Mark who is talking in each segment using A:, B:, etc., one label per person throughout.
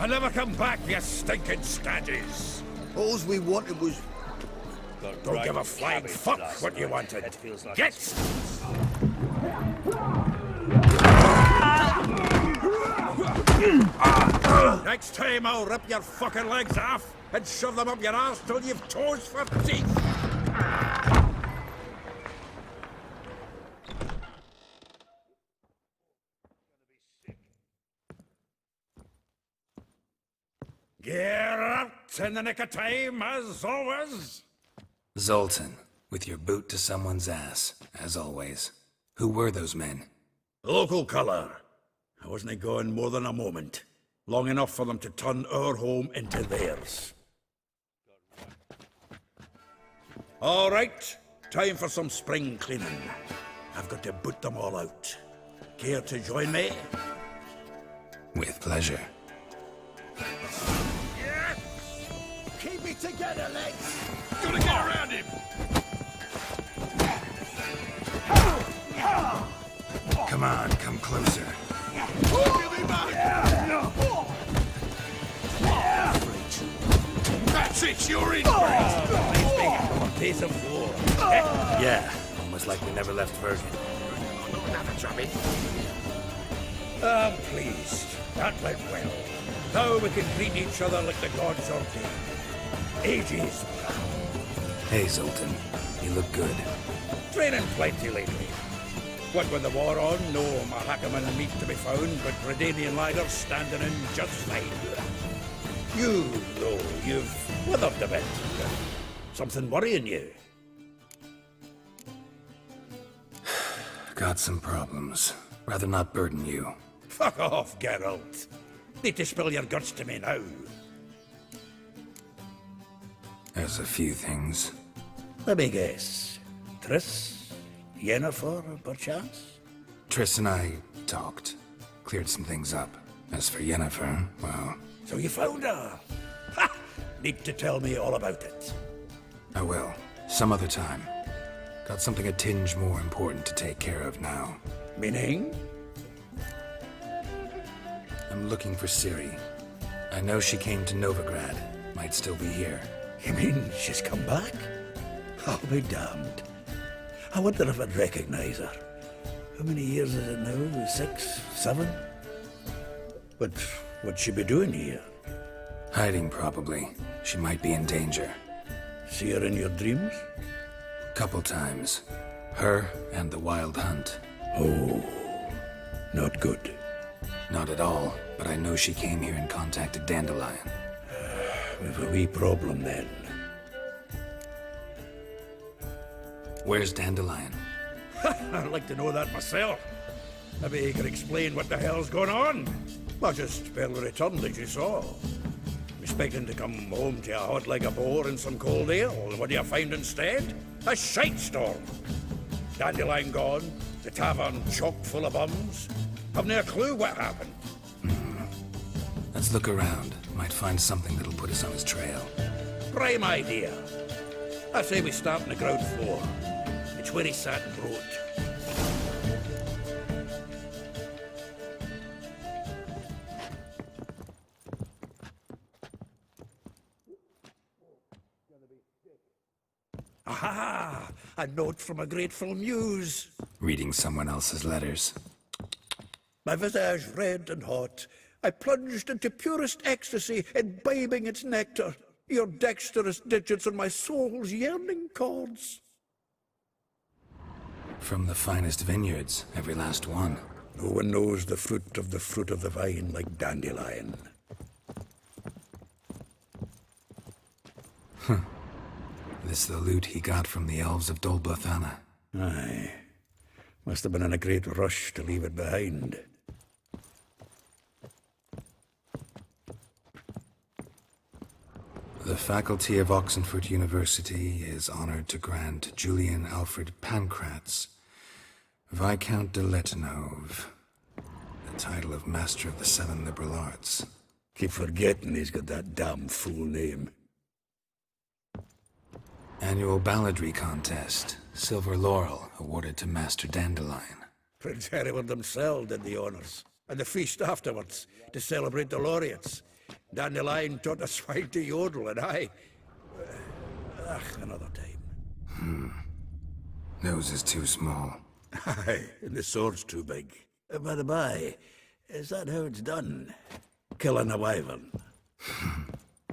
A: and never come back, you stinking staddies.
B: All we wanted was...
A: Don't give a flying fuck what you wanted. Get! Next time I'll rip your fucking legs off and shove them up your arse till you've toes for teeth. Gear up in the nick of time, as always.
C: Zoltan, with your boot to someone's ass, as always. Who were those men?
A: Local colour. I wasn't gone more than a moment. Long enough for them to turn our home into theirs. All right, time for some spring cleaning. I've got to boot them all out. Care to join me?
C: With pleasure.
A: Yes!
B: Keep it together, legs!
A: Gotta get around him!
C: Come on, come closer.
A: Give me back! That's it, you're in! From a piece of floor.
C: Yeah, almost like we never left Virgin.
A: Another chubby. I'm pleased. That went well. Now we can greet each other like the gods ordained. Ages.
C: Hey, Zoltan. You look good.
A: Training plenty lately. What with the war on, no Mahakaman meat to be found, but Redanian lagers standing in just fine. You, though, you've withered a bit. Something worrying you?
C: Got some problems. Rather not burden you.
A: Fuck off, Geralt. Need to spill your guts to me now.
C: There's a few things.
A: Let me guess. Triss? Yennefer, perchance?
C: Triss and I talked. Cleared some things up. As for Yennefer, well...
A: So you found her? Ha! Need to tell me all about it.
C: I will. Some other time. Got something a tinge more important to take care of now.
A: Meaning?
C: I'm looking for Ciri. I know she came to Novigrad. Might still be here.
A: You mean she's come back? I'll be damned. I wonder if I'd recognize her. How many years is it now? 6? 7? But what'd she be doing here?
C: Hiding, probably. She might be in danger.
A: See her in your dreams?
C: Couple times. Her and the Wild Hunt.
A: Oh, not good.
C: Not at all, but I know she came here and contacted Dandelion.
A: We've a wee problem then.
C: Where's Dandelion?
A: I'd like to know that myself. Maybe he could explain what the hell's going on. I just barely returned, as you saw. Expecting to come home to a hot like a boar and some cold ale. What do you find instead? A shite storm. Dandelion gone, the tavern chock full of bums. Have no clue what happened.
C: Let's look around. Might find something that'll put us on his trail.
A: Prime idea. I say we start on the ground floor. It's where he sat and wrote. Aha! A note from a grateful muse.
C: Reading someone else's letters.
A: My visage red and hot, I plunged into purest ecstasy, imbibing its nectar. Your dexterous digits on my soul's yearning chords.
C: From the finest vineyards, every last one.
A: No one knows the fruit of the vine like Dandelion.
C: This the loot he got from the elves of Dol Blathanna.
A: Aye. Must have been in a great rush to leave it behind.
C: The faculty of Oxenford University is honored to grant Julian Alfred Pancratz, Viscount de Letonove, the title of Master of the Seven Liberal Arts.
A: Keep forgetting he's got that damn full name.
C: Annual balladry contest, Silver Laurel, awarded to Master Dandelion.
A: Prince Hereward himself did the honors, and the feast afterwards, to celebrate the laureates. Dandelion taught a swine to yodel, and another time.
C: Nose is too small.
A: Aye, and the sword's too big. By the by, is that how it's done? Killing a wyvern?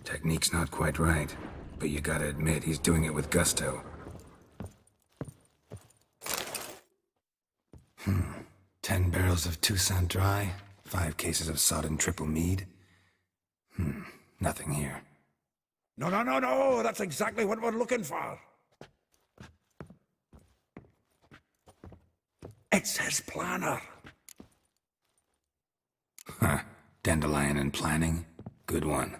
C: Technique's not quite right, but you gotta admit he's doing it with gusto. 10 barrels of Toussaint Dry, 5 cases of sodden triple mead. Nothing here.
A: No, that's exactly what we're looking for. It's his planner.
C: Huh. Dandelion and planning? Good one.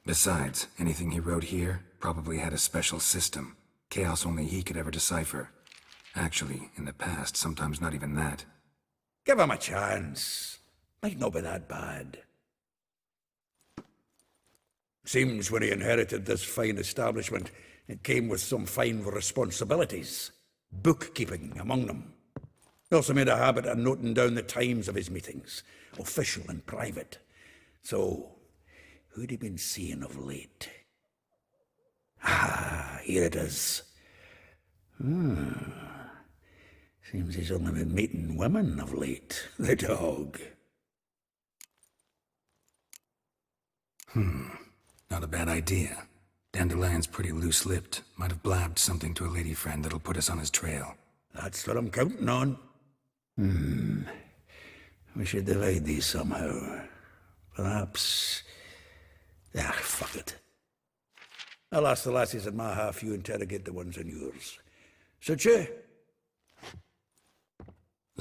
C: Besides, anything he wrote here probably had a special system. Chaos only he could ever decipher. Actually, in the past, sometimes not even that.
A: Give him a chance. Might not be that bad. Seems when he inherited this fine establishment, it came with some fine responsibilities. Bookkeeping among them. He also made a habit of noting down the times of his meetings, official and private. So, who'd he been seeing of late? Here it is. Seems he's only been meeting women of late, the dog.
C: Not a bad idea. Dandelion's pretty loose-lipped. Might have blabbed something to a lady friend that'll put us on his trail.
A: That's what I'm counting on. We should divide these somehow. Perhaps... fuck it. I'll ask the lassies in my half, you interrogate the ones in yours. Suit you?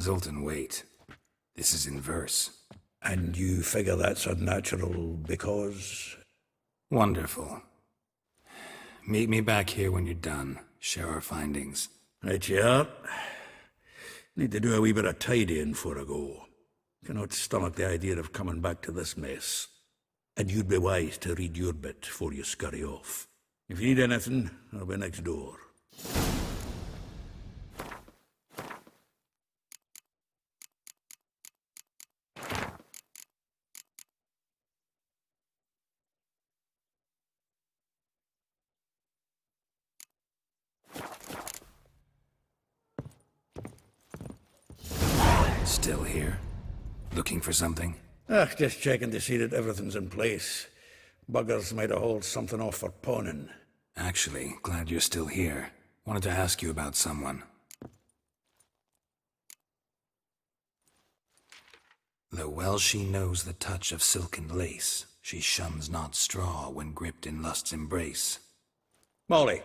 C: Zoltan, wait. This is in verse.
A: And you figure that's unnatural because...
C: Wonderful. Meet me back here when you're done. Share our findings.
A: Right you are. Need to do a wee bit of tidying before I go. Cannot stomach the idea of coming back to this mess. And you'd be wise to read your bit before you scurry off. If you need anything, I'll be next door.
C: Still here? Looking for something?
A: Just checking to see that everything's in place. Buggers might have hauled something off for pawning.
C: Actually, glad you're still here. Wanted to ask you about someone. Though well she knows the touch of silken lace, she shuns not straw when gripped in lust's embrace.
A: Molly.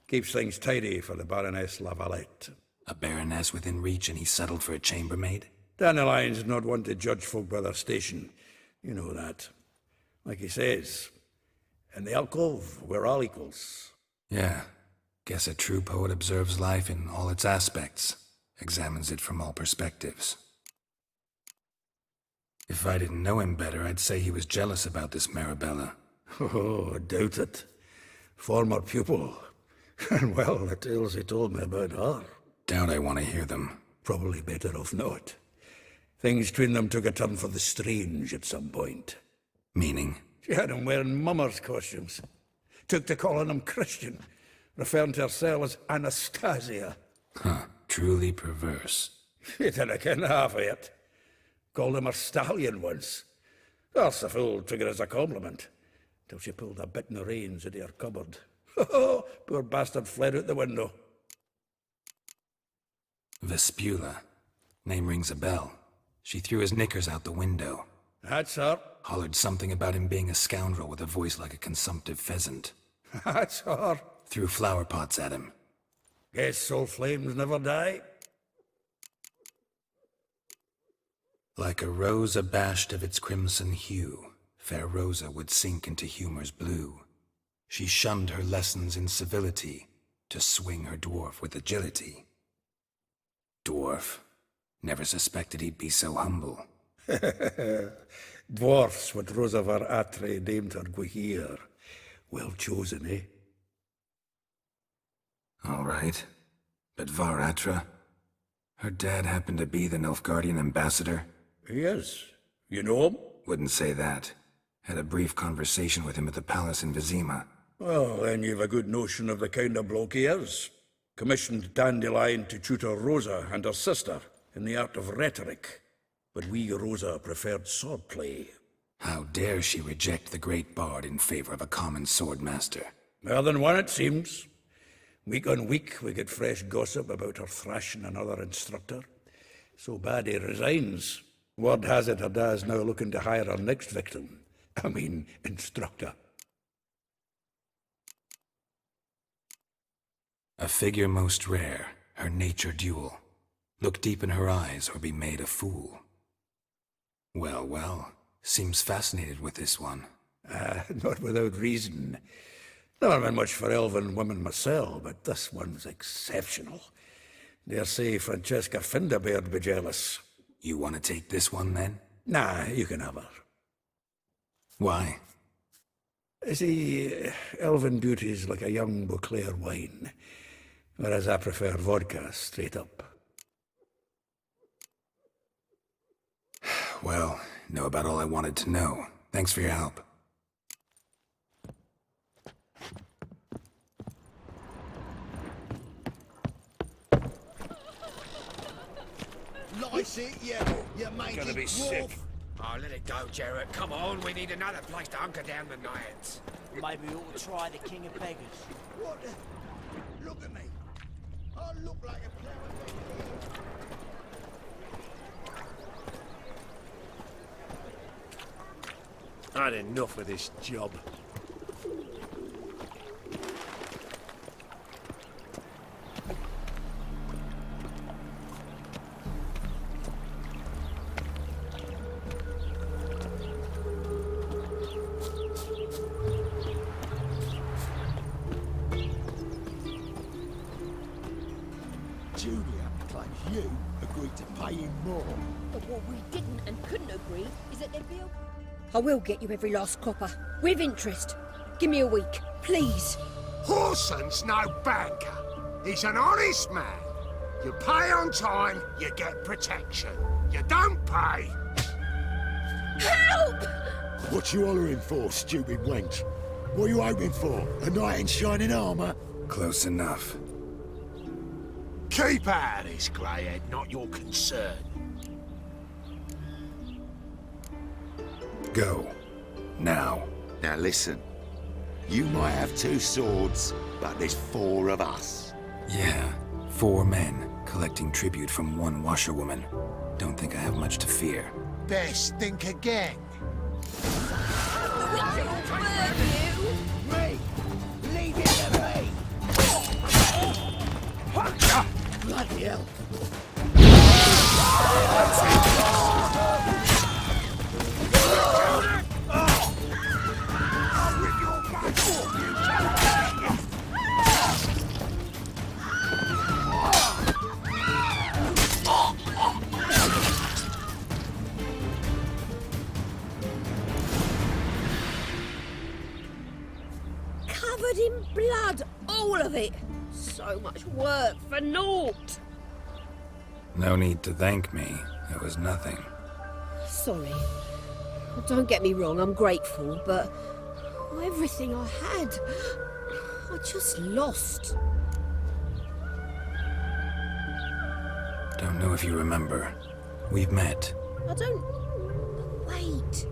A: Keeps things tidy for the Baroness Lavalette.
C: A baroness within reach and he's settled for a chambermaid?
A: Dandelion's not one to judge folk by their station. You know that. Like he says, in the alcove, we're all equals.
C: Yeah. Guess a true poet observes life in all its aspects, examines it from all perspectives. If I didn't know him better, I'd say he was jealous about this Marabella.
A: Oh, I doubt it. Former pupil. And well, the tales he told me about her.
C: Doubt I want to hear them.
A: Probably better off not. Things between them took a turn for the strange at some point.
C: Meaning?
A: She had him wearing mummers' costumes. Took to calling him Christian, referring to herself as Anastasia.
C: Huh, truly perverse.
A: She didn't ken half of it. Called him a stallion once. That's the fool took it as a compliment, till she pulled a bit in the reins into her cupboard. Oh, poor bastard fled out the window.
C: Vespula. Name rings a bell. She threw his knickers out the window.
A: That's her.
C: Hollered something about him being a scoundrel with a voice like a consumptive pheasant.
A: That's her.
C: Threw flower pots at him.
A: Guess soul flames never die.
C: Like a rose abashed of its crimson hue, fair Rosa would sink into humor's blue. She shunned her lessons in civility, to swing her dwarf with agility. Dwarf. Never suspected he'd be so humble.
A: Dwarfs what Rosa var Atre named her Guihir. Well chosen, eh?
C: All right. But Varatra? Her dad happened to be the Nilfgaardian ambassador?
A: He is. You know him?
C: Wouldn't say that. Had a brief conversation with him at the palace in Vizima.
A: Well, then you've a good notion of the kind of bloke he is. Commissioned Dandelion to tutor Rosa and her sister in the art of rhetoric. But we Rosa preferred swordplay.
C: How dare she reject the great bard in favor of a common swordmaster?
A: More than one, it seems. Week on week, we get fresh gossip about her thrashing another instructor. So bad he resigns. Word has it her dad's now looking to hire her next victim. I mean, instructor.
C: A figure most rare, her nature dual. Look deep in her eyes or be made a fool. Well, well, seems fascinated with this one.
A: Not without reason. Never been much for elven women myself, but this one's exceptional. Dare say Francesca Finderbeard be jealous.
C: You want to take this one, then?
A: Nah, you can have her.
C: Why?
A: See, elven beauty's like a young Beauclair wine, whereas I prefer vodka straight up.
C: Well, know about all I wanted to know. Thanks for your help.
B: Lice it, you made
A: Gonna
B: it
A: be sick.
D: Oh, let it go, Jarrett. Come on, we need another place to hunker down the night.
E: Maybe we ought to try the King of Beggars.
B: What the? Look at me. I look like a player.
F: I had enough of this job.
B: Julia claims you agreed to pay him more.
G: But what we didn't and couldn't agree is that there'd be a... I will get you every last copper, with interest. Give me a week, please.
H: Horson's no banker. He's an honest man. You pay on time, you get protection. You don't pay.
G: Help!
B: What you hollering for, stupid wench? What are you hoping for? A knight in shining armour?
C: Close enough.
H: Keep out of this, greyhead, not your concern.
C: Go. Now.
I: Now listen, you might have two swords, but there's four of us.
C: Yeah, 4 men, collecting tribute from one washerwoman. Don't think I have much to fear.
H: Best think again.
B: Me! Leave it to me! Bloody hell!
G: Covered in blood, all of it. So much work for naught.
C: No need to thank me. It was nothing.
G: Sorry. Don't get me wrong, I'm grateful, but everything I had, I just lost.
C: Don't know if you remember. We've met.
G: I don't... Wait.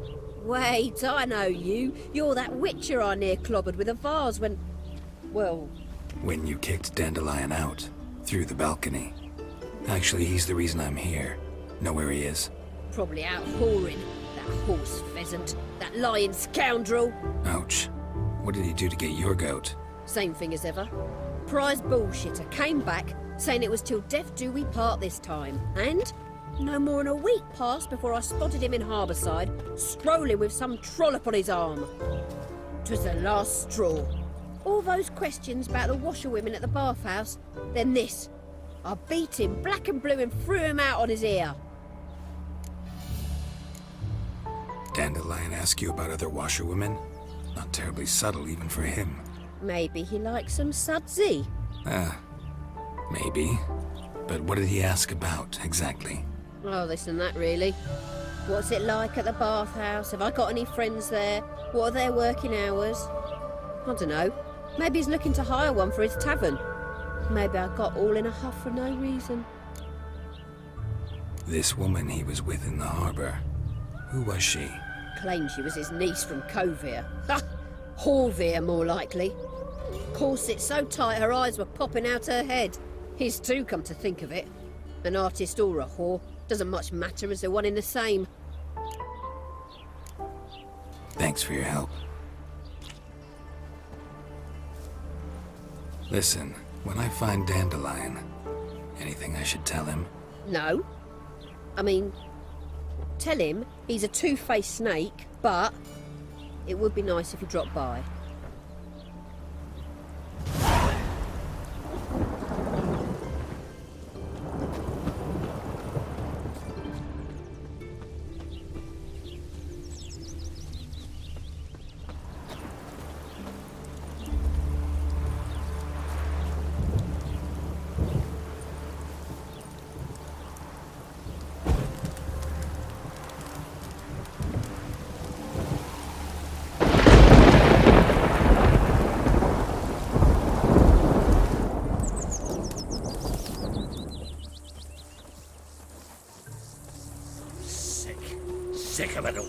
G: Wait, I know you. You're that witcher I near clobbered with a vase when... Well...
C: When you kicked Dandelion out. Through the balcony. Actually, he's the reason I'm here. Know where he is?
G: Probably out whoring. That horse pheasant. That lying scoundrel.
C: Ouch. What did he do to get your goat?
G: Same thing as ever. Prize bullshitter came back, saying it was till death do we part this time. And no more than a week passed before I spotted him in Harbourside, strolling with some trollop on his arm. 'Twas the last straw. All those questions about the washerwomen at the bathhouse, then this. I beat him black and blue and threw him out on his ear.
C: Dandelion ask you about other washerwomen? Not terribly subtle even for him.
G: Maybe he likes some sudsy.
C: Maybe. But what did he ask about, exactly?
G: Oh, this and that, really. What's it like at the bathhouse? Have I got any friends there? What are their working hours? I don't know. Maybe he's looking to hire one for his tavern. Maybe I got all in a huff for no reason.
C: This woman he was with in the harbor, who was she?
G: Claimed she was his niece from Kovir. Ha! Horvir, more likely. Corset so tight her eyes were popping out her head. His too, come to think of it. An artist or a whore. Doesn't much matter as they're one in the same.
C: Thanks for your help. Listen, when I find Dandelion, anything I should tell him?
G: No. I mean, tell him he's a two-faced snake, but it would be nice if he dropped by.
A: Sick of it all.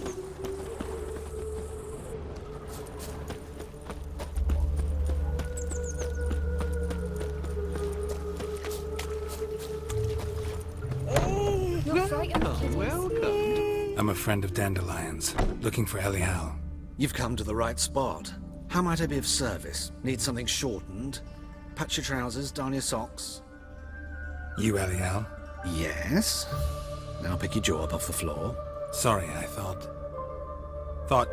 C: I'm a friend of Dandelion's, looking for Elial.
J: You've come to the right spot. How might I be of service? Need something shortened? Patch your trousers, darn your socks.
C: You Elial?
J: Yes? Now pick your jaw up off the floor.
C: Sorry, I thought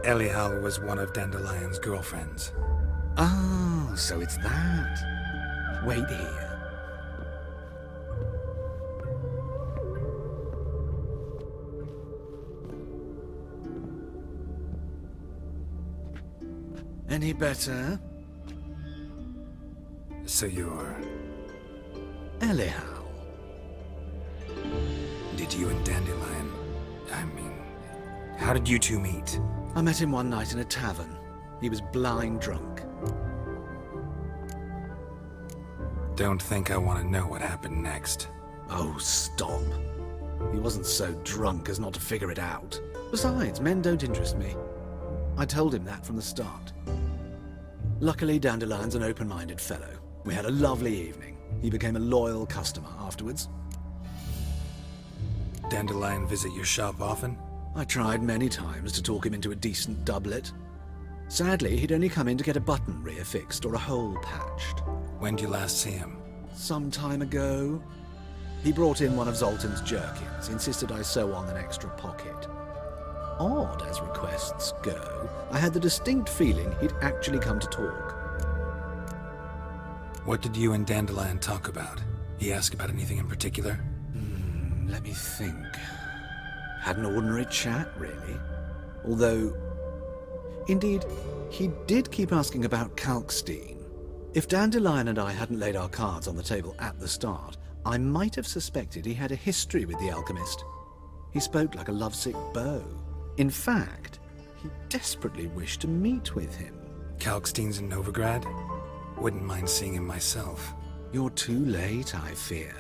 C: Elial was one of Dandelion's girlfriends.
J: Oh, so it's that. Wait here. Any better?
C: So you're...
J: Elial.
C: Did you and Dandelion... I mean... How did you two meet?
J: I met him one night in a tavern. He was blind drunk.
C: Don't think I want to know what happened next.
J: Oh, stop. He wasn't so drunk as not to figure it out. Besides, men don't interest me. I told him that from the start. Luckily, Dandelion's an open-minded fellow. We had a lovely evening. He became a loyal customer afterwards.
C: Dandelion visit your shop often?
J: I tried many times to talk him into a decent doublet. Sadly, he'd only come in to get a button reaffixed or a hole patched.
C: When did you last see him?
J: Some time ago. He brought in one of Zoltan's jerkins, insisted I sew on an extra pocket. Odd as requests go, I had the distinct feeling he'd actually come to talk.
C: What did you and Dandelion talk about? He asked about anything in particular?
J: Let me think. Had an ordinary chat, really. Although, indeed, he did keep asking about Kalkstein. If Dandelion and I hadn't laid our cards on the table at the start, I might have suspected he had a history with the alchemist. He spoke like a lovesick beau. In fact, he desperately wished to meet with him.
C: Kalkstein's in Novigrad? Wouldn't mind seeing him myself.
J: You're too late, I fear.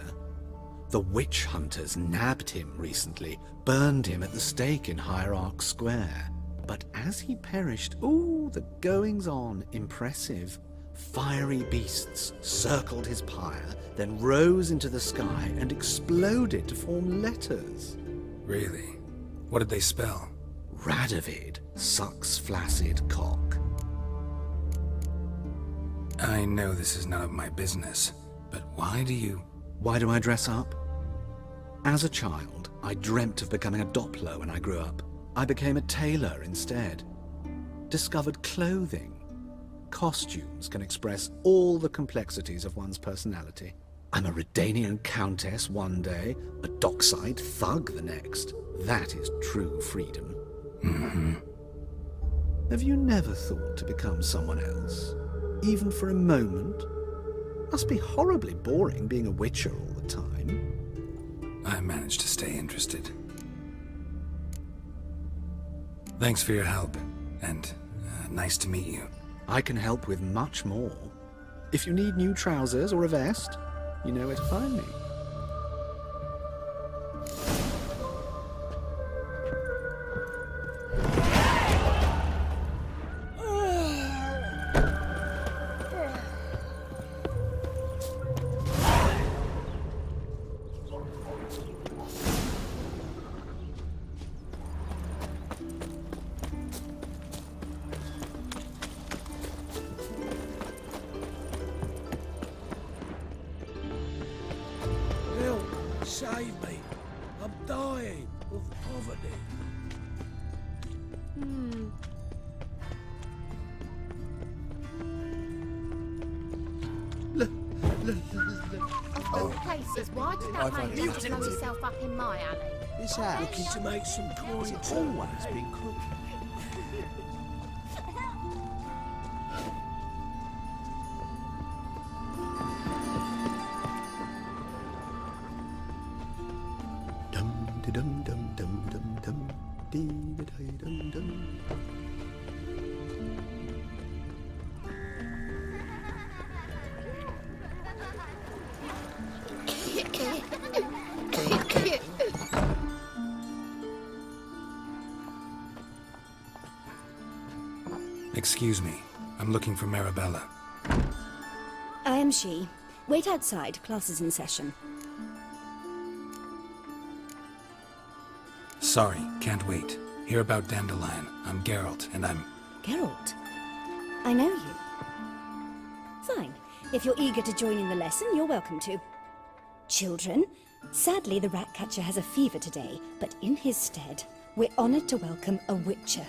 J: The witch hunters nabbed him recently, burned him at the stake in Hierarch Square. But as he perished, ooh, the goings-on, impressive. Fiery beasts circled his pyre, then rose into the sky and exploded to form letters.
C: Really? What did they spell?
J: Radovid sucks flaccid cock.
C: I know this is none of my business, but why do I
J: dress up? As a child, I dreamt of becoming a Doppler when I grew up. I became a tailor instead. Discovered clothing. Costumes can express all the complexities of one's personality. I'm a Redanian countess one day, a dockside thug the next. That is true freedom. Have you never thought to become someone else? Even for a moment? Must be horribly boring being a witcher all the time.
C: I managed to stay interested. Thanks for your help, and nice to meet you.
J: I can help with much more. If you need new trousers or a vest, you know where to find me.
F: Save me. I'm dying of poverty.
K: Of all places, why did that man just throw himself up in my alley?
F: This hat looking to make some coin. It's always been crooked.
J: Dum dum dum dum dum dee dum dum.
C: Excuse me. I'm looking for Marabella.
L: I am she. Wait outside. Class is in session.
C: Sorry, can't wait. Hear about Dandelion. I'm Geralt, and I'm...
L: Geralt? I know you. Fine. If you're eager to join in the lesson, you're welcome to. Children, sadly the Ratcatcher has a fever today, but in his stead, we're honored to welcome a Witcher,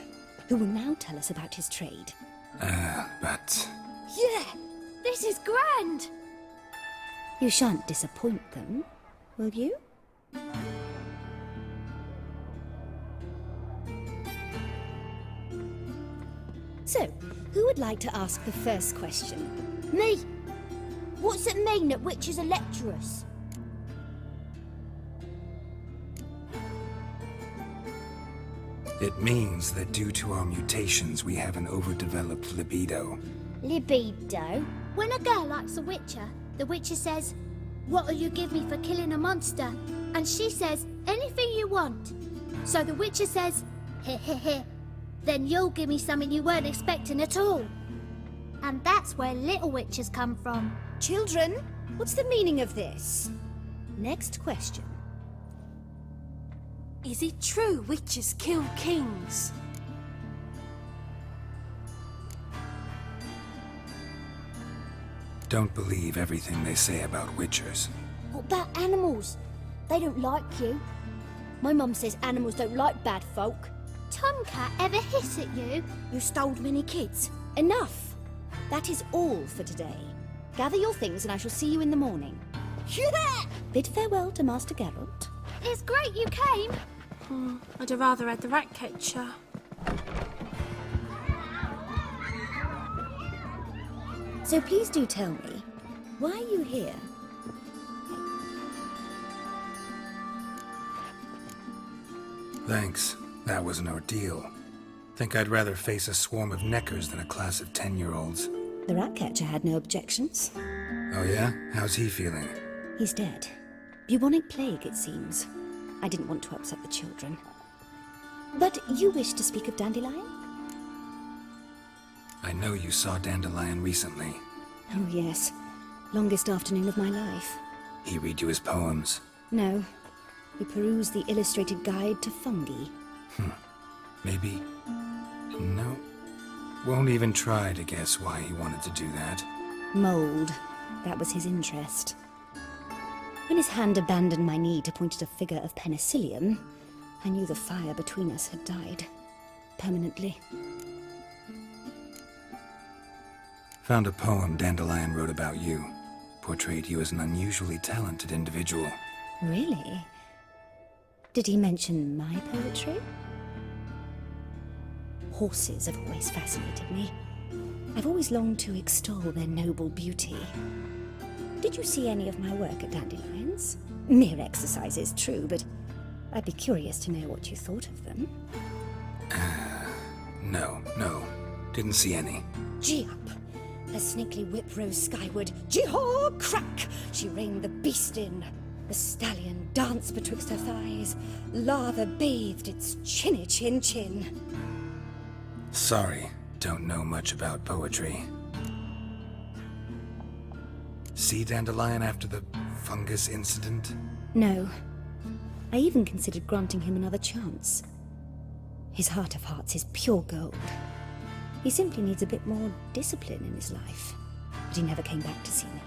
L: who will now tell us about his trade.
C: But...
K: Yeah! This is grand!
L: You shan't disappoint them, will you? So, who would like to ask the first question?
K: Me! What's it mean that witches are lecturers?
C: It means that due to our mutations, we have an overdeveloped libido.
K: Libido? When a girl likes a witcher, the witcher says, "What'll you give me for killing a monster?" And she says, "Anything you want." So the witcher says, "Heh heh heh. Then you'll give me something you weren't expecting at all." And that's where little witches come from.
L: Children, what's the meaning of this? Next question.
M: Is it true witches kill kings?
C: Don't believe everything they say about witchers.
K: What about animals? They don't like you.
G: My mum says animals don't like bad folk.
K: Tomcat ever hiss at you?
G: You stole many kids. Enough. That is all for today. Gather your things and I shall see you in the morning.
K: Yeah!
L: Bid farewell to Master Geralt.
K: It's great you came.
M: I'd have rather had the Ratcatcher.
L: So please do tell me, why are you here?
C: Thanks. That was an ordeal. Think I'd rather face a swarm of neckers than a class of 10-year-olds.
L: The Ratcatcher had no objections.
C: Oh yeah? How's he feeling?
L: He's dead. Bubonic plague, it seems. I didn't want to upset the children. But you wish to speak of Dandelion?
C: I know you saw Dandelion recently.
L: Oh yes. Longest afternoon of my life.
C: He read you his poems?
L: No. We perused the illustrated guide to fungi.
C: Maybe... No. Won't even try to guess why he wanted to do that.
L: Mold. That was his interest. When his hand abandoned my knee to point at a figure of penicillium, I knew the fire between us had died. Permanently.
C: Found a poem Dandelion wrote about you. Portrayed you as an unusually talented individual.
L: Really? Did he mention my poetry? Horses have always fascinated me. I've always longed to extol their noble beauty. Did you see any of my work at Dandelion's? Mere exercises, true, but I'd be curious to know what you thought of them.
C: No. Didn't see any.
L: Gee up! Her snaky whip rose skyward. Gee-haw! Crack! She reined the beast in. The stallion danced betwixt her thighs. Lather bathed its chinny chin.
C: Sorry, don't know much about poetry. See Dandelion after the fungus incident?
L: No. I even considered granting him another chance. His heart of hearts is pure gold. He simply needs a bit more discipline in his life. But he never came back to see me.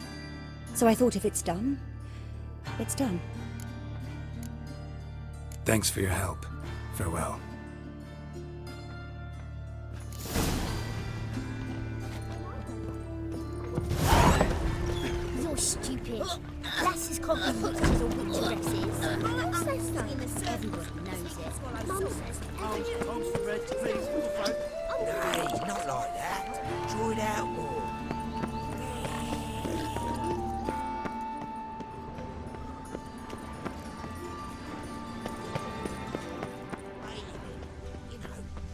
L: So I thought if it's done, it's done.
C: Thanks for your help. Farewell.
K: You're stupid. Lasses can't be witches or witch dresses. Mum says so. Everyone knows it. Mum says
F: Holmes for red, please, for the folk.
E: Hey, not like that. Draw it out more.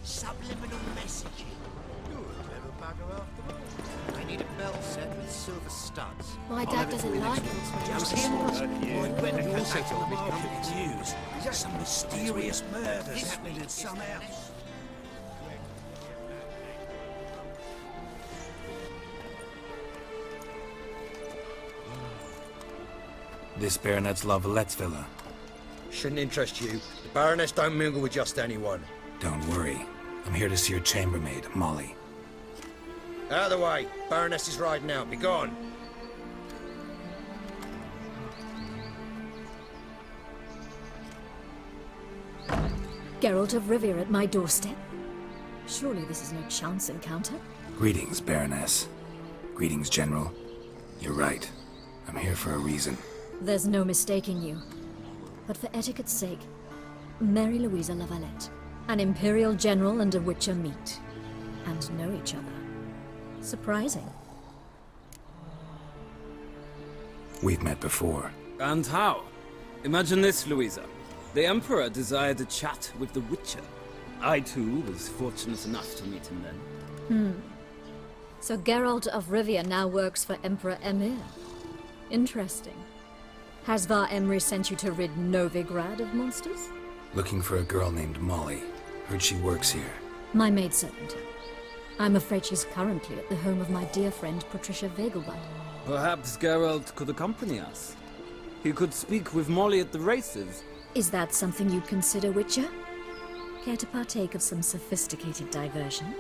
H: Subliminal messaging. You're a clever bugger after all. I need a belt set with silver studs.
M: My dad doesn't like it.
E: You also told me public news. Some mysterious murders happening in some house.
C: This Baronet's La Vallette's villa.
N: Shouldn't interest you. The Baroness don't mingle with just anyone.
C: Don't worry. I'm here to see your chambermaid, Molly.
N: Out of the way. Baroness is riding out. Be gone.
O: Geralt of Rivia at my doorstep? Surely this is no chance encounter?
C: Greetings, Baroness. Greetings, General. You're right. I'm here for a reason.
O: There's no mistaking you. But for etiquette's sake, Mary Louisa La Valette, an Imperial General and a Witcher meet, and know each other. Surprising.
C: We've met before.
P: And how? Imagine this, Louisa. The Emperor desired a chat with the Witcher. I, too, was fortunate enough to meet him then.
O: So Geralt of Rivia now works for Emperor Emhyr. Interesting. Has Var Emry sent you to rid Novigrad of monsters?
C: Looking for a girl named Molly. Heard she works here.
O: My maidservant. I'm afraid she's currently at the home of my dear friend Patricia Vegelbud.
P: Perhaps Geralt could accompany us. He could speak with Molly at the races.
O: Is that something you'd consider, Witcher? Care to partake of some sophisticated diversion?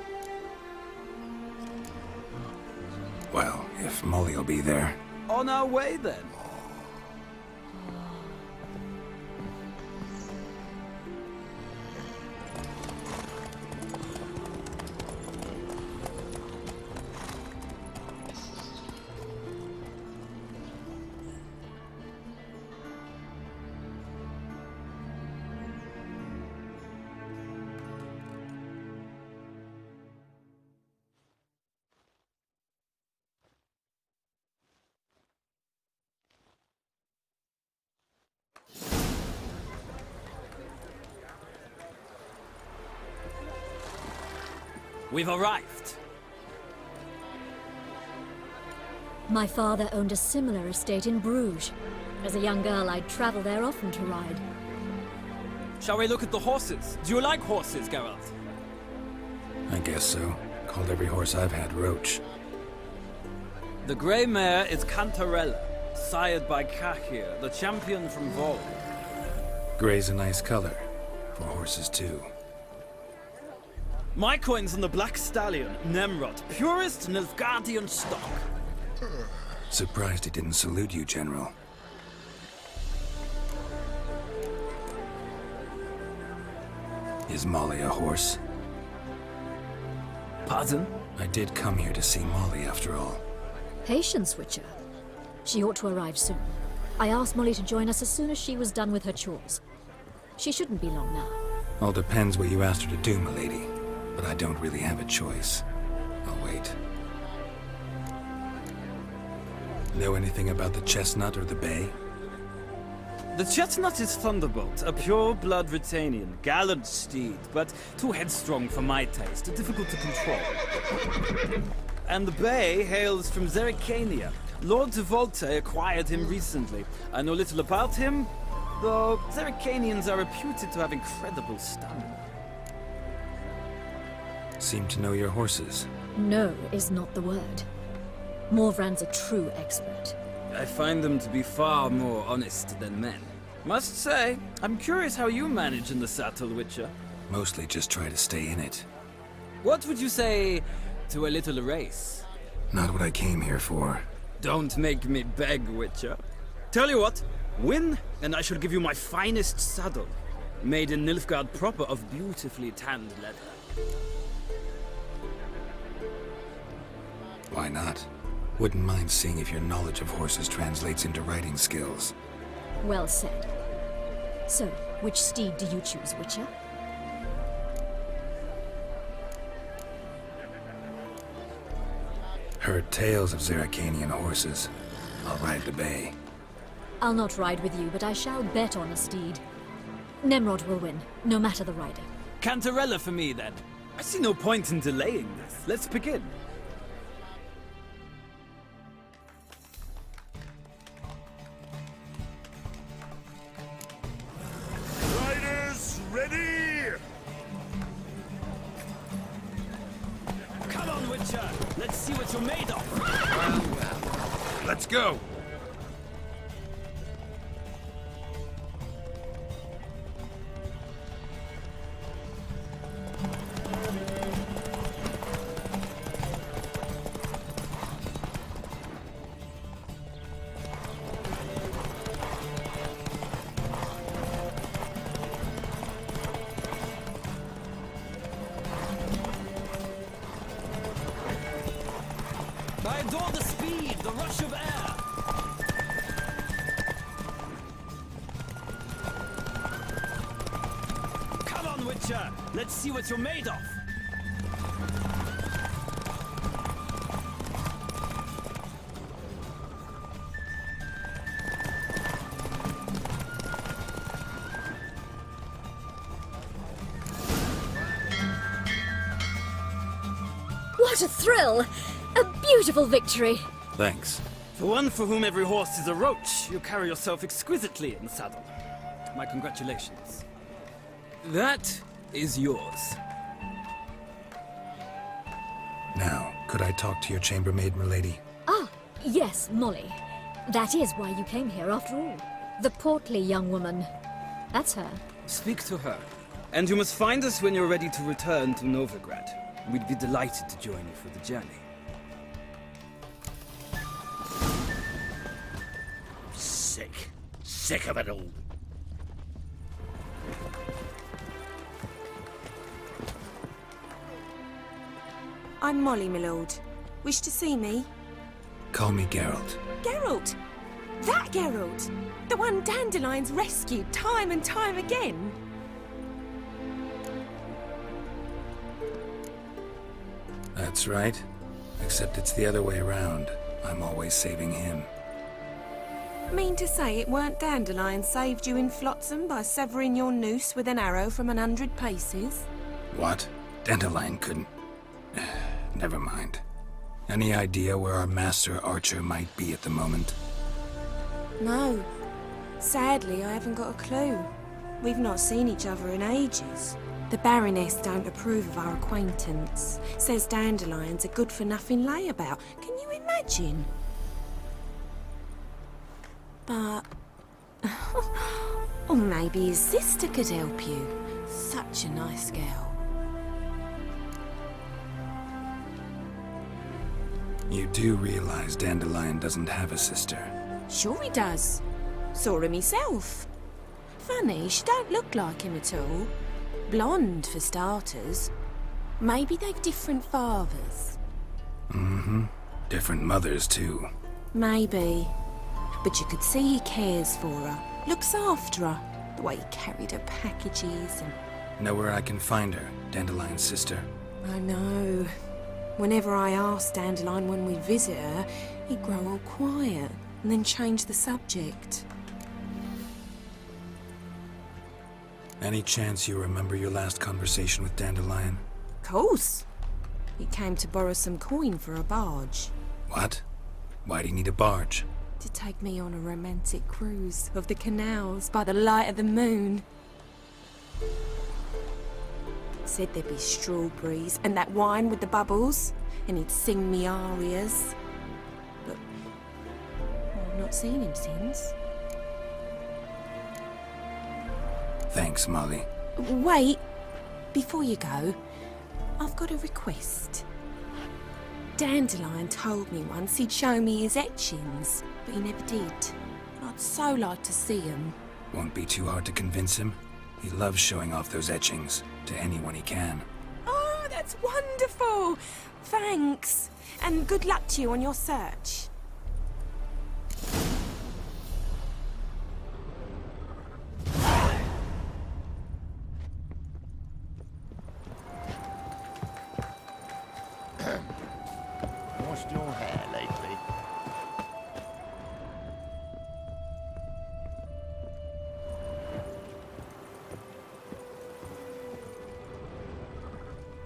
C: Well, if Molly'll be there.
P: On our way, then. We've arrived.
O: My father owned a similar estate in Bruges. As a young girl, I'd travel there often to ride.
P: Shall we look at the horses? Do you like horses, Geralt?
C: I guess so. Called every horse I've had Roach.
P: The grey mare is Cantarella, sired by Cahir, the champion from Vol.
C: Grey's a nice color. For horses, too.
P: My coin's on the Black Stallion, Nemrod, purest Nilfgaardian stock.
C: Surprised he didn't salute you, General. Is Molly a horse?
P: Pardon?
C: I did come here to see Molly, after all.
O: Patience, Witcher. She ought to arrive soon. I asked Molly to join us as soon as she was done with her chores. She shouldn't be long now.
C: All depends what you asked her to do, milady. But I don't really have a choice. I'll wait. Know anything about the chestnut or the bay?
P: The chestnut is Thunderbolt, a pure-blood Britannian, gallant steed, but too headstrong for my taste, difficult to control. And the bay hails from Zerrikania. Lord Tevolte acquired him recently. I know little about him, though Zerrikanians are reputed to have incredible stamina.
C: Seem to know your horses.
O: No is not the word. Morvran's a true expert.
P: I find them to be far more honest than men. Must say, I'm curious how you manage in the saddle, Witcher.
C: Mostly just try to stay in it.
P: What would you say to a little race?
C: Not what I came here for.
P: Don't make me beg, Witcher. Tell you what, win, and I shall give you my finest saddle. Made in Nilfgaard proper of beautifully tanned leather.
C: Why not? Wouldn't mind seeing if your knowledge of horses translates into riding skills.
O: Well said. So, which steed do you choose, Witcher?
C: Heard tales of Zerrikanian horses. I'll ride the bay.
O: I'll not ride with you, but I shall bet on a steed. Nemrod will win, no matter the rider.
P: Cantarella for me, then. I see no point in delaying this. Let's begin.
H: Riders, ready!
P: Come on, Witcher! Let's see what you're made of!
A: Well. Let's go!
P: I adore the speed, the rush of air! Come on, Witcher! Let's see what you're made of!
O: What a thrill! A beautiful victory!
C: Thanks.
P: For one for whom every horse is a roach, you carry yourself exquisitely in the saddle. My congratulations. That is yours.
C: Now, could I talk to your chambermaid, milady?
O: Ah, yes, Molly. That is why you came here after all. The portly young woman. That's her.
P: Speak to her. And you must find us when you're ready to return to Novigrad. We'd be delighted to join you for the journey.
A: Sick. Sick of it all.
Q: I'm Molly, my lord. Wish to see me?
C: Call me Geralt.
Q: Geralt! That Geralt! The one Dandelion's rescued time and time again!
C: That's right. Except it's the other way around. I'm always saving him.
Q: Mean to say it weren't Dandelion saved you in Flotsam by severing your noose with an arrow from 100 paces?
C: What? Dandelion couldn't... Never mind. Any idea where our master archer might be at the moment?
Q: No. Sadly, I haven't got a clue. We've not seen each other in ages. The Baroness don't approve of our acquaintance. Says Dandelion's a good-for-nothing layabout. Can you imagine? But... or maybe his sister could help you. Such a nice girl.
C: You do realize Dandelion doesn't have a sister?
Q: Sure he does. Saw him himself. Funny, she don't look like him at all. Blonde, for starters. Maybe they've different fathers.
C: Mm-hmm. Different mothers, too.
Q: Maybe. But you could see he cares for her. Looks after her. The way he carried her packages and...
C: Know where I can find her, Dandelion's sister?
Q: I know. Whenever I ask Dandelion when we visit her, he'd grow all quiet and then change the subject.
C: Any chance you remember your last conversation with Dandelion?
Q: Of course. He came to borrow some coin for a barge.
C: What? Why do you need a barge?
Q: To take me on a romantic cruise of the canals by the light of the moon. Said there'd be strawberries and that wine with the bubbles, and he'd sing me arias. But I've not seen him since.
C: Thanks, Molly.
Q: Wait, before you go, I've got a request. Dandelion told me once he'd show me his etchings, but he never did. I'd so like to see them.
C: Won't be too hard to convince him. He loves showing off those etchings to anyone he can.
Q: Oh, that's wonderful! Thanks, and good luck to you on your search.
I: Washed your hair lately?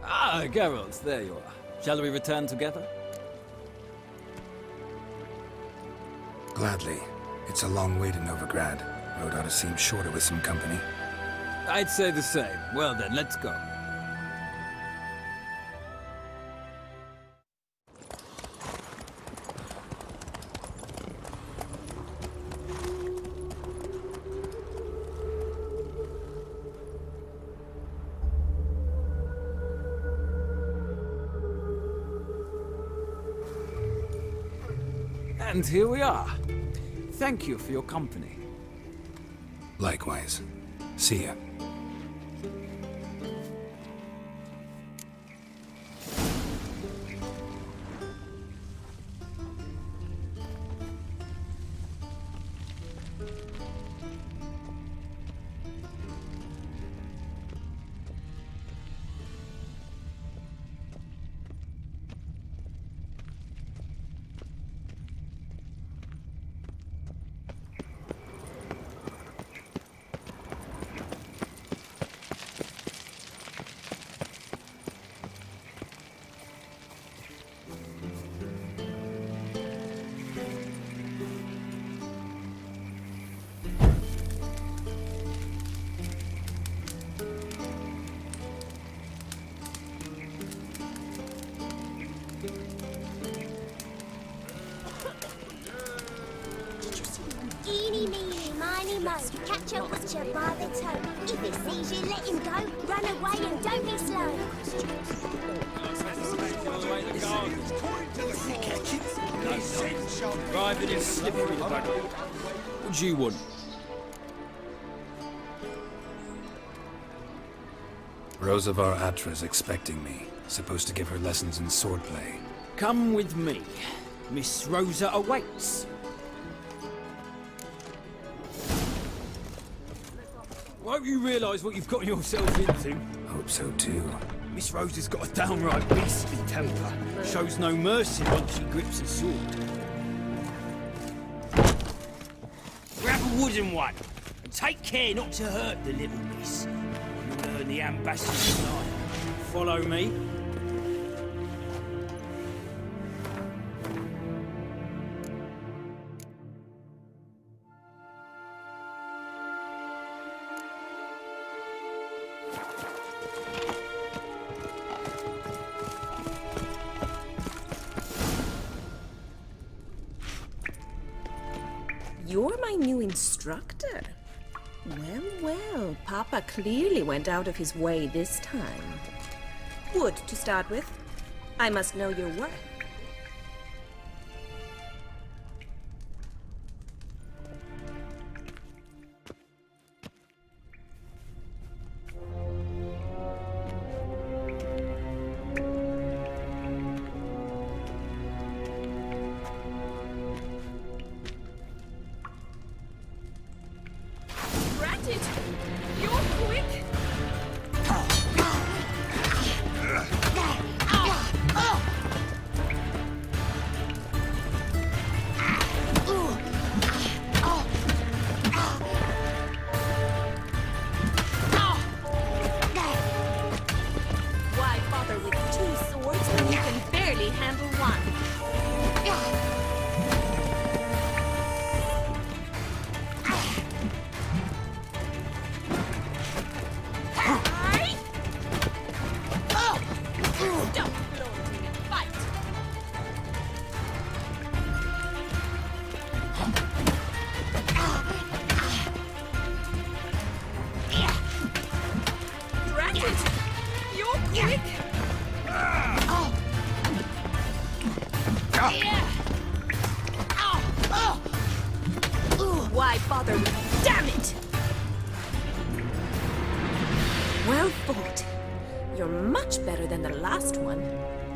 P: Ah, Geralt, there you are. Shall we return together?
C: Gladly. It's a long way to Novigrad. Road ought to seem shorter with some company.
P: I'd say the same. Well then, let's go. And here we are. Thank you for your company.
C: Likewise. See ya.
K: Eeny, meeny, miny, mo. Catch a witcher by the toe. If he sees you, let him go. Run away and don't be slow.
P: Driving is slippery, buddy. What do you want?
C: Rosavar Atra's expecting me. Supposed to give her lessons in swordplay.
P: Come with me. Miss Rosa awaits. Won't you realise what you've got yourself into?
C: Hope so too.
P: Miss Rosa's got a downright beastly temper. Shows no mercy once she grips a sword. Grab a wooden one, and take care not to hurt the little miss. You'll learn the ambassador's line. Follow me.
Q: You're my new instructor. Well, well, Papa clearly went out of his way this time. Wood, to start with. I must know your work. barely handle one. Why bother? Damn it! Well fought. You're much better than the last one.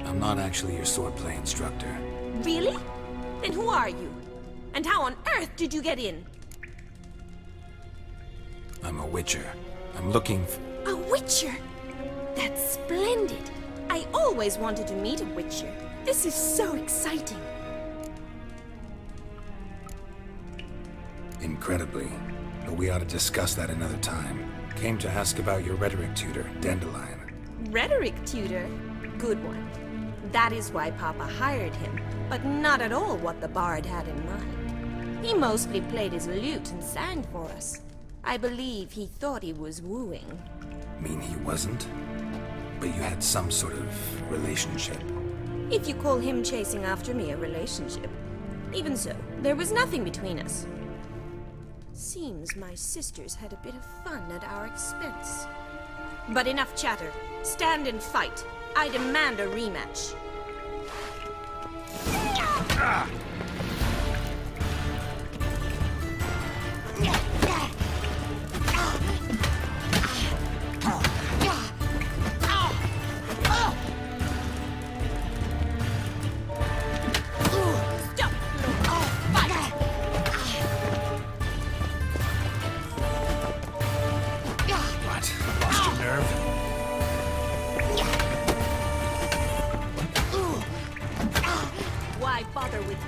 C: I'm not actually your swordplay instructor.
Q: Really? Then who are you? And how on earth did you get in?
C: I'm a witcher. I'm looking for...
Q: A witcher? That's splendid. I always wanted to meet a witcher. This is so exciting.
C: Incredibly. But we ought to discuss that another time. Came to ask about your rhetoric tutor, Dandelion.
Q: Rhetoric tutor? Good one. That is why Papa hired him, but not at all what the bard had in mind. He mostly played his lute and sang for us. I believe he thought he was wooing.
C: Mean he wasn't? But you had some sort of relationship.
Q: If you call him chasing after me a relationship. Even so, there was nothing between us. Seems my sisters had a bit of fun at our expense. But enough chatter. Stand and fight. I demand a rematch.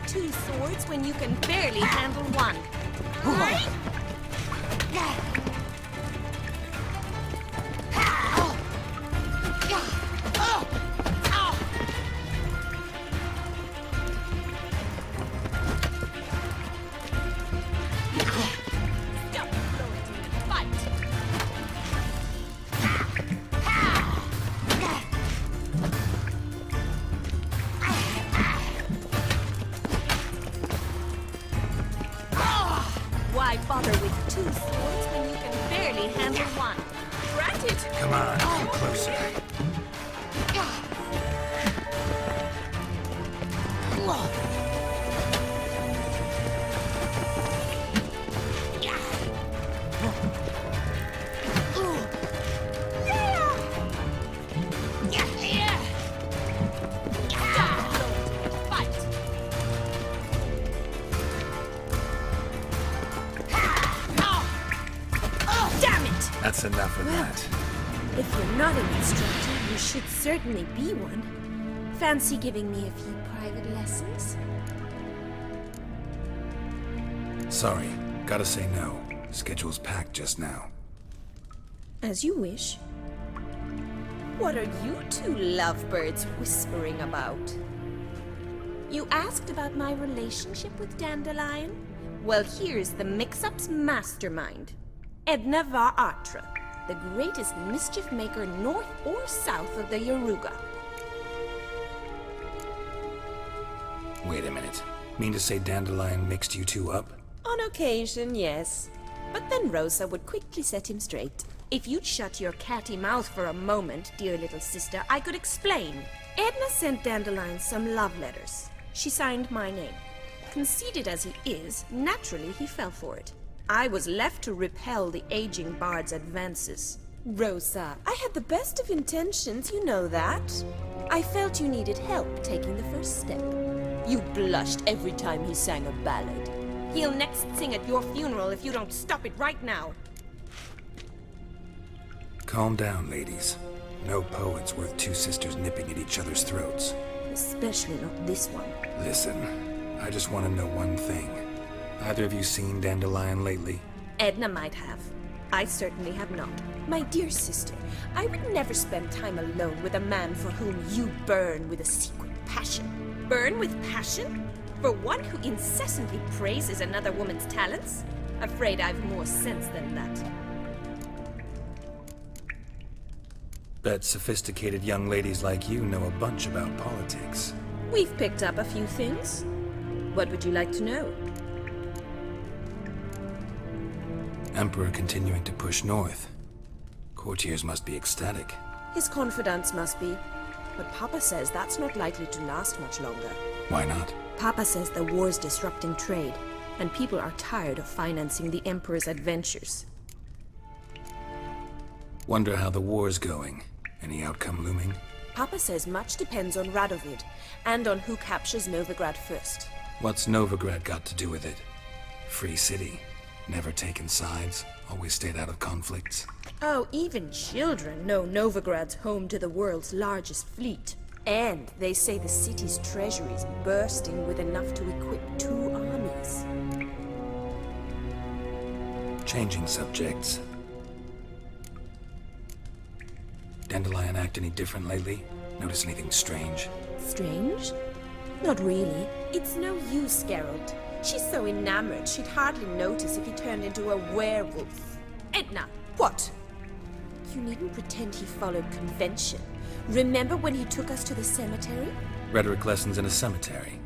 Q: Two swords when you can barely handle one. Why bother with two swords when you can barely handle one? Granted.
C: Come on, come closer. That's enough of that.
Q: If you're not an instructor, you should certainly be one. Fancy giving me a few private lessons?
C: Sorry, gotta say no. Schedule's packed just now.
Q: As you wish. What are you two lovebirds whispering about? You asked about my relationship with Dandelion? Well, here's the mix-up's mastermind. Yennefer Atra, the greatest mischief maker north or south of the Yaruga.
C: Wait a minute. Mean to say Dandelion mixed you two up?
Q: On occasion, yes. But then Rosa would quickly set him straight. If you'd shut your catty mouth for a moment, dear little sister, I could explain. Edna sent Dandelion some love letters. She signed my name. Conceited as he is, naturally he fell for it. I was left to repel the aging bard's advances. Rosa, I had the best of intentions, you know that. I felt you needed help taking the first step. You blushed every time he sang a ballad. He'll next sing at your funeral if you don't stop it right now.
C: Calm down, ladies. No poet's worth two sisters nipping at each other's throats.
Q: Especially not this one.
C: Listen, I just want to know one thing. Either of you seen Dandelion lately?
Q: Edna might have. I certainly have not. My dear sister, I would never spend time alone with a man for whom you burn with a secret
R: passion. Burn with passion? For one who incessantly praises another woman's talents? Afraid I've more sense than that.
C: Bet sophisticated young ladies like you know a bunch about politics.
R: We've picked up a few things. What would you like to know?
C: Emperor continuing to push north. Courtiers must be ecstatic.
Q: His confidants must be. But Papa says that's not likely to last much longer.
C: Why not?
Q: Papa says the war's disrupting trade, and people are tired of financing the Emperor's adventures.
C: Wonder how the war's going. Any outcome looming?
Q: Papa says much depends on Radovid, and on who captures Novigrad first.
C: What's Novigrad got to do with it? Free city. Never taken sides. Always stayed out of conflicts.
R: Oh, even children know Novigrad's home to the world's largest fleet.
Q: And they say the city's treasury's bursting with enough to equip 2 armies.
C: Changing subjects. Dandelion act any different lately? Notice anything strange?
Q: Strange? Not really.
R: It's no use, Geralt. She's so enamored she'd hardly notice if he turned into a werewolf. Edna!
Q: What? You needn't pretend he followed convention. Remember when he took us to the cemetery?
C: Rhetoric lessons in a cemetery.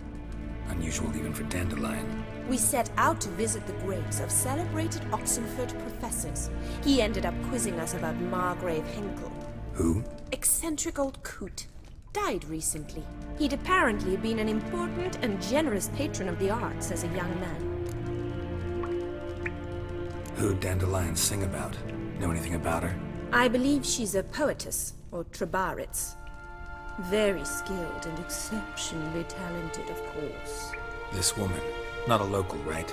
C: Unusual even for Dandelion.
Q: We set out to visit the graves of celebrated Oxenford professors. He ended up quizzing us about Margrave Henkel.
C: Who?
Q: Eccentric old coot. Died recently. He'd apparently been an important and generous patron of the arts as a young man.
C: Who'd Dandelion sing about? Know anything about her?
Q: I believe she's a poetess, or Trebaritz. Very skilled and exceptionally talented, of course.
C: This woman. Not a local, right?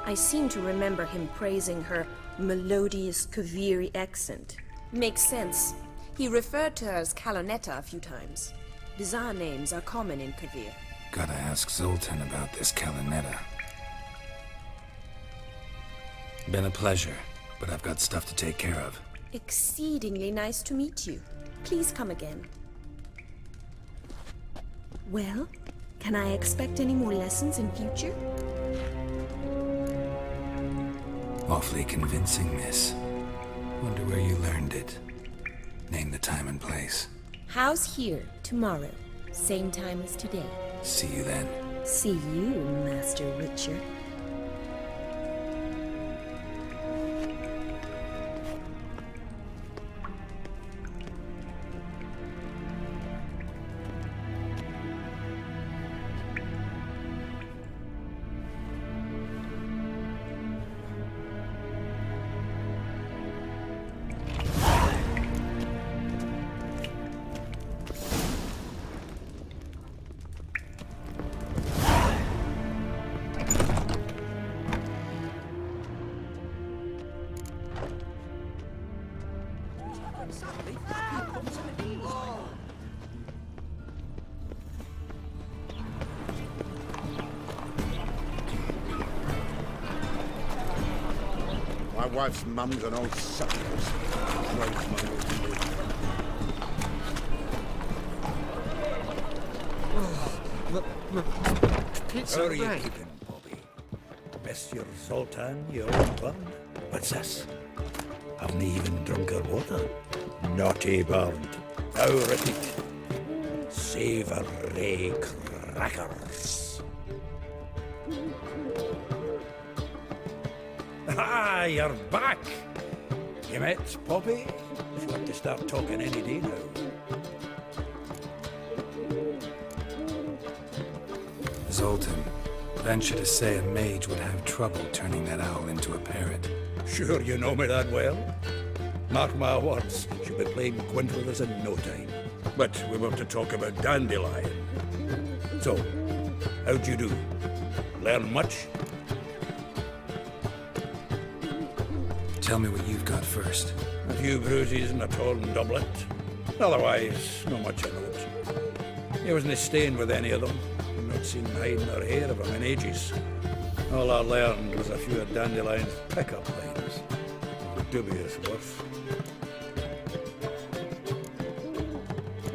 Q: I seem to remember him praising her melodious Kaviri accent. Makes sense. He referred to her as Kalonetta a few times. Bizarre names are common in Kavir.
C: Gotta ask Zoltan about this Kalonetta. Been a pleasure, but I've got stuff to take care of.
Q: Exceedingly nice to meet you. Please come again. Well, can I expect any more lessons in future?
C: Awfully convincing, miss. Wonder where you learned it. Name the time and place.
Q: House here, tomorrow. Same time as today.
C: See you then.
Q: See you, Master Witcher.
H: My wife's mum's an old sucker.
A: How are you keeping, Bobby? Monsieur Zoltan, you old bun? What's this? Haven't even drunk her water? Naughty bird. Now repeat. Savoury crackers. Ah, you're back! You met Poppy? She's got to start talking any day now.
C: Zoltan, venture to say a mage would have trouble turning that owl into a parrot.
A: Sure you know me that well? Mark my words, she'll be playing Gwent with us in no time. But we want to talk about Dandelion. So, how'd you do? Learn much?
C: Tell me what you've got first.
A: A few bruises and a torn doublet. Otherwise, not much I note. He wasn't staying with any of them. I've not seen hide nor hair of him in ages. All I learned was a few of Dandelion's pickup lines. Of dubious worth.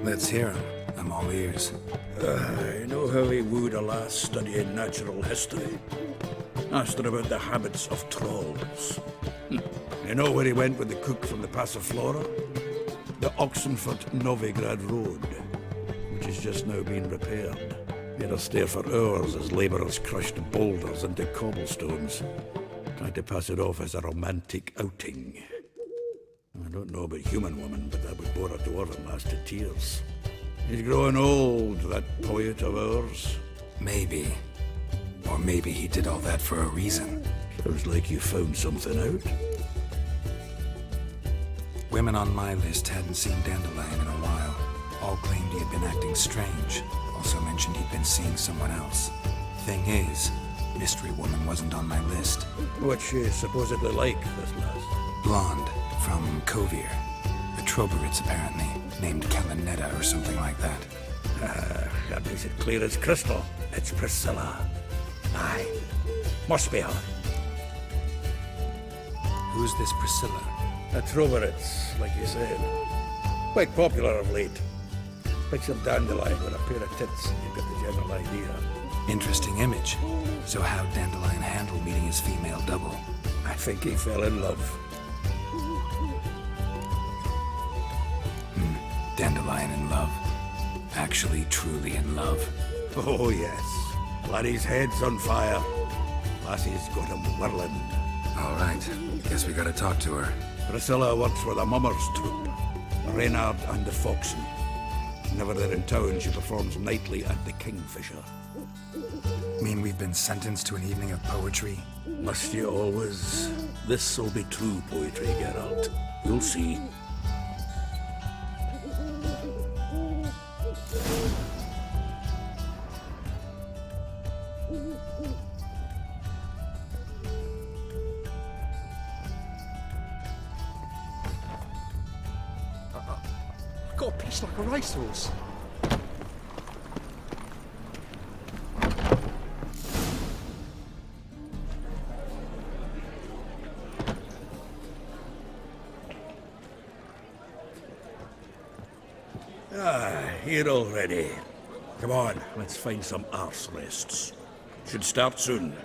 C: Let's hear him. I'm all ears.
A: I know how he wooed a lass studying natural history. Asked her about the habits of trolls. You know where he went with the cook from the Passiflora? The Oxenford Novigrad Road, which is just now being repaired. He had to stare for hours as labourers crushed boulders into cobblestones, trying to pass it off as a romantic outing. I don't know about human woman, but that would bore a dwarven lass to tears. He's growing old, that poet of ours.
C: Maybe. Or maybe he did all that for a reason.
A: Sounds like you found something out.
C: Women on my list hadn't seen Dandelion in a while. All claimed he had been acting strange. Also mentioned he'd been seeing someone else. Thing is, Mystery Woman wasn't on my list.
A: What's she supposedly like, this lass?
C: Blonde, from Kovir. The Troberits, apparently. Named Kalinetta or something like that.
A: That makes it clear as crystal. It's Priscilla. Aye. Must be her.
C: Who's this Priscilla?
A: A Troberits, like you said. Quite popular of late. Picture Dandelion with a pair of tits. You've got the general idea.
C: Interesting image. So how'd Dandelion handle meeting his female double?
A: I think he fell in love.
C: Dandelion in love. Actually, truly in love.
A: Oh, yes. Laddie's head's on fire. Lassie's got him whirling.
C: All right. Guess we gotta talk to her.
A: Priscilla works for the Mummers troupe. Reynard and the Foxen. Whenever they're in town, she performs nightly at the Kingfisher.
C: Mean we've been sentenced to an evening of poetry?
A: Must you always? This'll be true poetry, Geralt. You'll see.
E: Got a piece like a racehorse.
A: Here already. Come on, let's find some arse rests. Should start soon.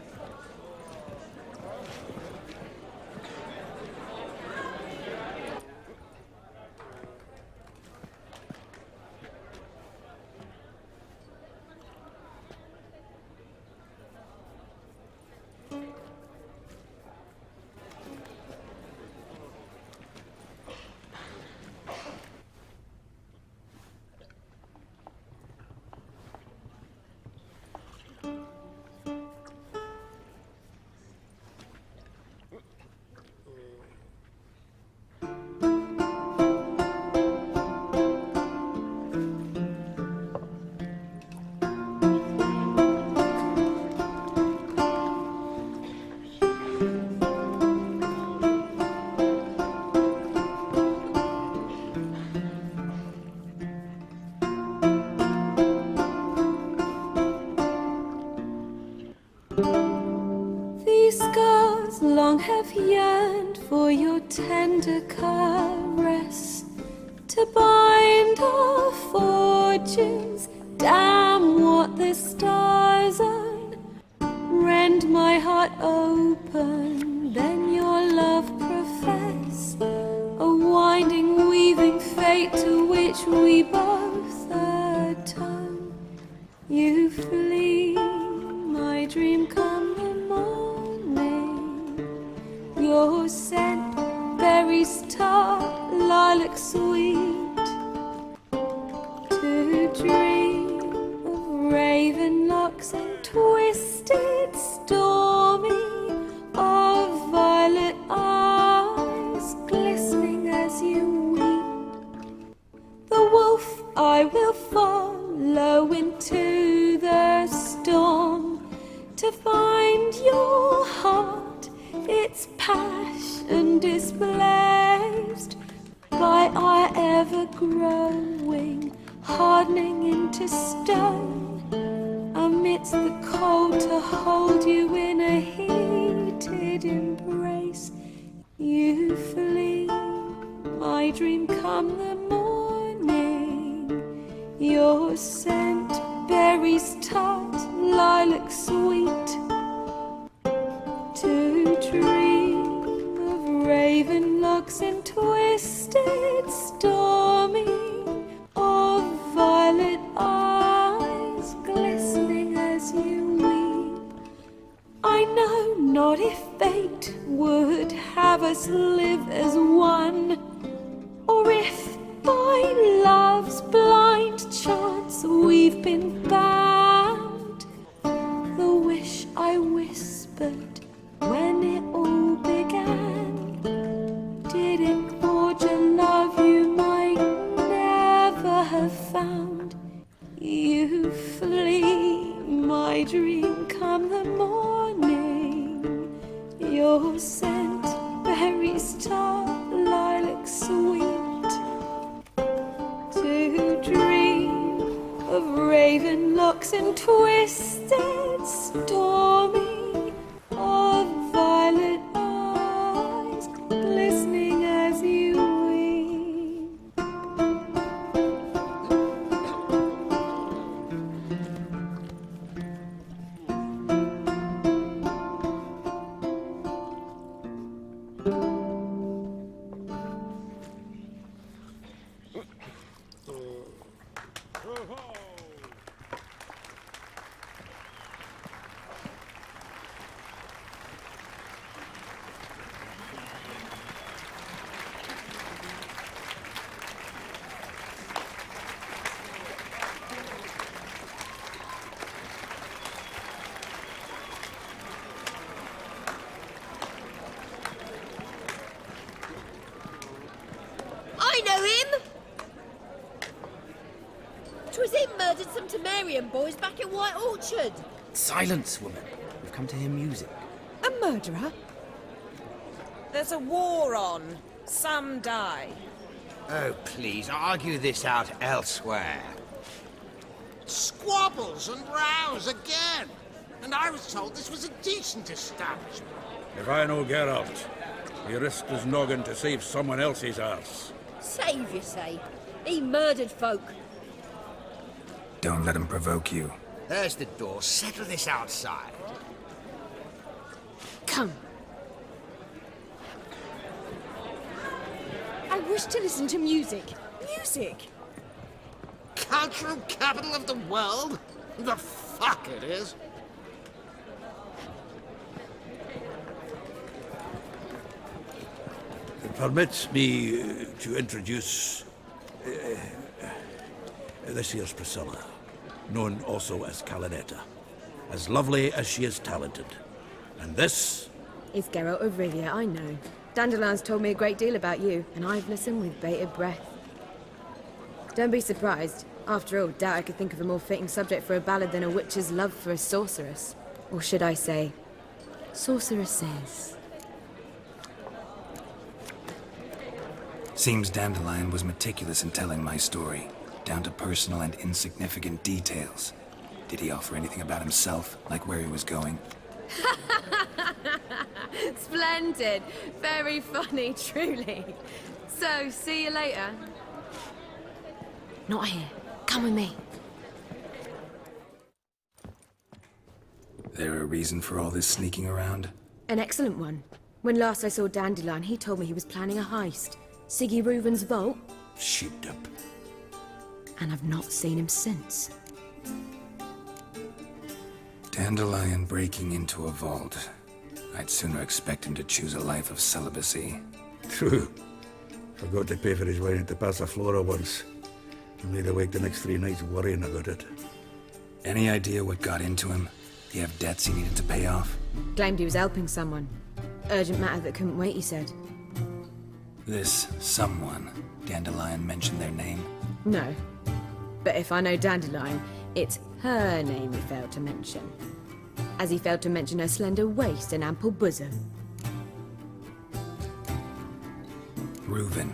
Q: Long have yearned for your tender caress, to bind our fortunes. Damn what the stars own. Rend my heart open, then your love profess. A winding, weaving fate to which we both atone. You flee, my dream come the morning. Your scent, berries tart, lilac sweet. To dream of raven locks and twisted, stormy, of violet eyes glistening as you weep. The wolf I will follow into the storm, to find your heart, its passion displaced by our ever-growing, hardening into stone, amidst the cold to hold you in a heated embrace. You flee, my dream come the morning. Your scent, berries tart, lilac sweet. To dream of raven locks and twisted stormy, of violet eyes glistening as you weep. I know not if fate would have us live as one, or if by love's blind chance we've been bound. The wish I whispered when it all began, did it forge a love you might never have found? You flee my dream come the morning, your scent, berries tart, lilac sweet. To dream of raven locks and twisted stormy, of violet eyes glistening as you weep.
G: I know him! 'Twas him murdered some Temerian boys back in White Orchard.
E: Silence, woman. We've come to hear music.
Q: A murderer?
R: There's a war on. Some die.
N: Oh, please, argue this out elsewhere.
H: Squabbles and rows again. And I was told this was a decent establishment.
A: If I know Geralt, he risked his noggin to save someone else's arse.
G: Save, you say? He murdered folk.
C: Don't let him provoke you.
N: There's the door. Settle this outside.
Q: Come. I wish to listen to music. Music!
H: Cultural capital of the world? The fuck it is.
A: Permits me to introduce this here's Priscilla, known also as Calinetta. As lovely as she is talented. And this?
Q: It's Geralt of Rivia, I know. Dandelion's told me a great deal about you, and I've listened with bated breath. Don't be surprised. After all, doubt I could think of a more fitting subject for a ballad than a witch's love for a sorceress. Or should I say, sorceresses.
C: Seems Dandelion was meticulous in telling my story, down to personal and insignificant details. Did he offer anything about himself, like where he was going?
Q: Splendid. Very funny, truly. So, see you later. Not here. Come with me.
C: There a reason for all this sneaking around?
Q: An excellent one. When last I saw Dandelion, he told me he was planning a heist. Siggy Reuven's vault.
A: Sheeped up.
Q: And I've not seen him since.
C: Dandelion breaking into a vault. I'd sooner expect him to choose a life of celibacy.
A: True. Forgot to pay for his wine at the Passaflora once. And laid awake the next 3 nights worrying about it.
C: Any idea what got into him? He have debts he needed to pay off?
Q: Claimed he was helping someone. Urgent matter that couldn't wait, he said.
C: This someone, Dandelion mentioned their name?
Q: No. But if I know Dandelion, it's her name he failed to mention. As he failed to mention her slender waist and ample bosom.
C: Reuven.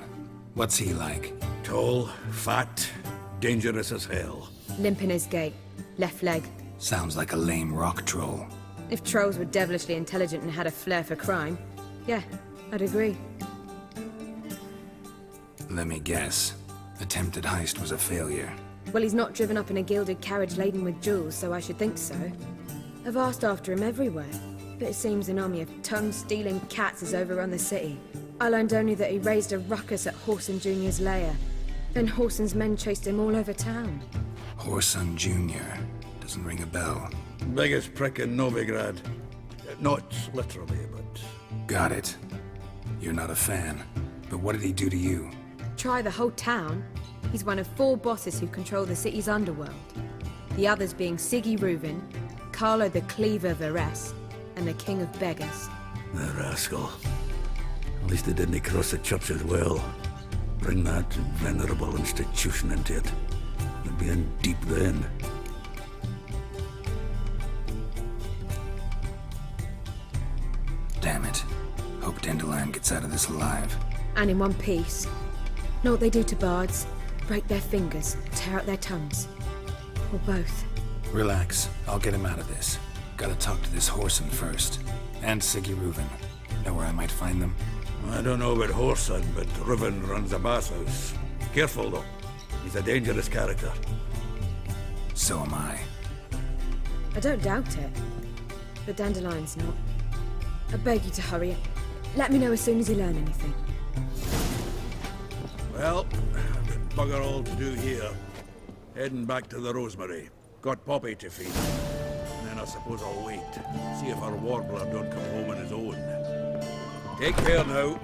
C: What's he like?
A: Tall, fat, dangerous as hell.
Q: Limp in his gait. Left leg.
C: Sounds like a lame rock troll.
Q: If trolls were devilishly intelligent and had a flair for crime, yeah, I'd agree.
C: Let me guess. Attempted heist was a failure.
Q: Well, he's not driven up in a gilded carriage laden with jewels, so I should think so. I've asked after him everywhere, but it seems an army of tongue-stealing cats has overrun the city. I learned only that he raised a ruckus at Whoreson Jr.'s lair. Then Whoreson's men chased him all over town.
C: Whoreson Jr. Doesn't ring a bell.
A: Biggest prick in Novigrad. Not literally, but...
C: Got it. You're not a fan. But what did he do to you?
Q: Try the whole town. He's one of 4 bosses who control the city's underworld. The others being Siggy Reuven, Carlo the Cleaver Varese, and the King of Beggars.
A: The rascal. At least they didn't cross the church as well. Bring that venerable institution into it. They'd be in deep then.
C: Damn it. Hope Dandelion gets out of this alive.
Q: And in one piece. Know what they do to bards? Break their fingers, tear out their tongues. Or both.
C: Relax. I'll get him out of this. Gotta talk to this Whoreson first. And Siggy Reuven. Know where I might find them?
A: I don't know about Whoreson, but Reuven runs a bathhouse. Careful, though. He's a dangerous character.
C: So am I.
Q: I don't doubt it. But Dandelion's not. I beg you to hurry it. Let me know as soon as you learn anything.
A: Well, I've got bugger all to do here. Heading back to the Rosemary. Got Poppy to feed. And then I suppose I'll wait. See if our warbler don't come home on his own. Take care now.